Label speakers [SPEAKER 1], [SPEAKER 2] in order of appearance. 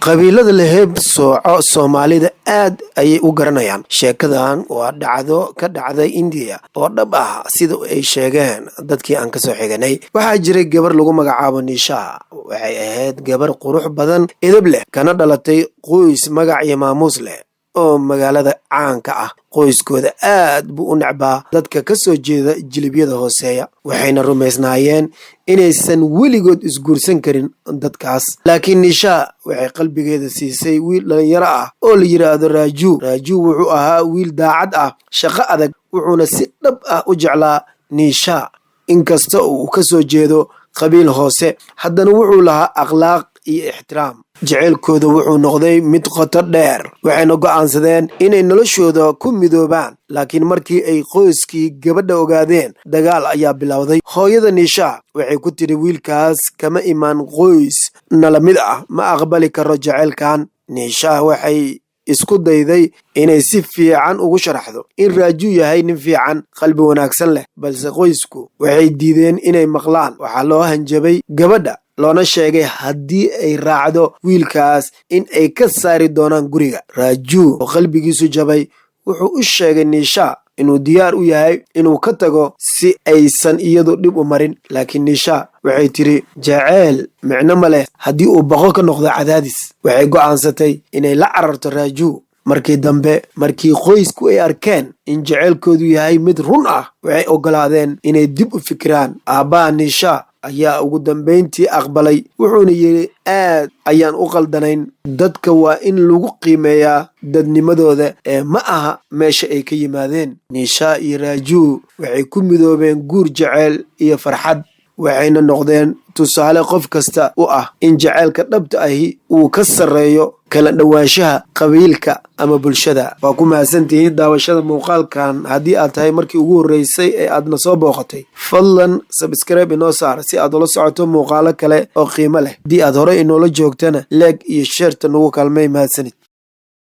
[SPEAKER 1] qabiilada leheb sooco Soomaalida aad ayay u garanayaan. Sheekadan waa dhacdo ka dhacday India oo dhab ah sida ay sheegeen dadkii aan ka soo xiganay. Waxaa jiray gabar lagu magacaabo Nisha. Waxay ahayd gabar qurux badan, edeb leh, kana dhalatay qoys magac iyo maamuus leh oo magaalada caanka ah. qoyskooda aad buu u necbaa dadka ka soo jeeda jilibyada hooseeya, waxayna rumaysnaayeen inaysan weligood isguursan karin dadkaas. Laakiin Nisha waxay qalbigeeda siisay wiil dhalinyaro ah oo la yiraahdo Raaju. Raaju wuxuu ahaa wiil daacad ah, shaqo adag, wuxuuna si dhab ah u jeclaa Nisha. Inkasta uu ka soo jeedo qabiil hoose, haddana wuxuu lahaa akhlaaq iyo ixtiraam. jaceylkooda wuxuu noqday mid qoto dheer, waxayna go'aansadeen inay noloshooda ku midoobaan. Laakiin markii ay qoyskii gabadha ogaadeen, dagaal ayaa bilowday. Hooyada Nisha waxay ku tiri, wiilkaas kama imaan qoys nala mid ah, ma aqbali karo jaceylkan. Nisha waxay isku dayday inay si fiican ugu sharaxdo in Raaju yahay nin fiican, qalbi wanaagsan leh, balse qoysku waxay diideen inay maqlaan. Waxaa loo hanjabay gabadha, loona sheegay haddii ay raacdo wiilkaas in ay ka saari doonaan guriga. Raaju oo qalbigiisu jabay wuxuu u sheegay Nisha inuu diyaar u yahay inuu ka tago si aysan iyadu dhib u marin. Laakiin Nisha waxay tiri, jaceyl micno ma leh haddii uu boqo ka noqdo cadaadis. Waxay go'aansatay inay la cararto Raaju. Markii dambe, markii qoysku ay arkeen in jaceylkoodu yahay mid run ah, waxay ogolaadeen inay dib u fikiraan. Aabbaha Nisha ayaa ugu dambeyntii aqbalay, wuxuuna yidhi, aad ayaan u qaldanayn. Dadka waa in lagu qiimeeyaa dadnimadooda ee ma aha meesha ay ka yimaadeen. Nisha iyo Raaju waxay ku midoobeen guur jaceyl iyo farxad, waxayna noqdeen tusaale qof kasta u ah in jaceylka dhabta ahi uu ka sarreeyo kala dhawaanshaha qabiilka ama bulshada. Waa ku mahadsantihiin daawashada muuqaalkan. Haddii aad tahay markii ugu horreysay ee aadna soo booqatay, fadlan subscribe inoo saar si aad ula socoto muuqaalo kale oo qiimo leh. Haddii aad hore inoola joogtana, like iyo share ta nagu kaalmay. mahadsanid.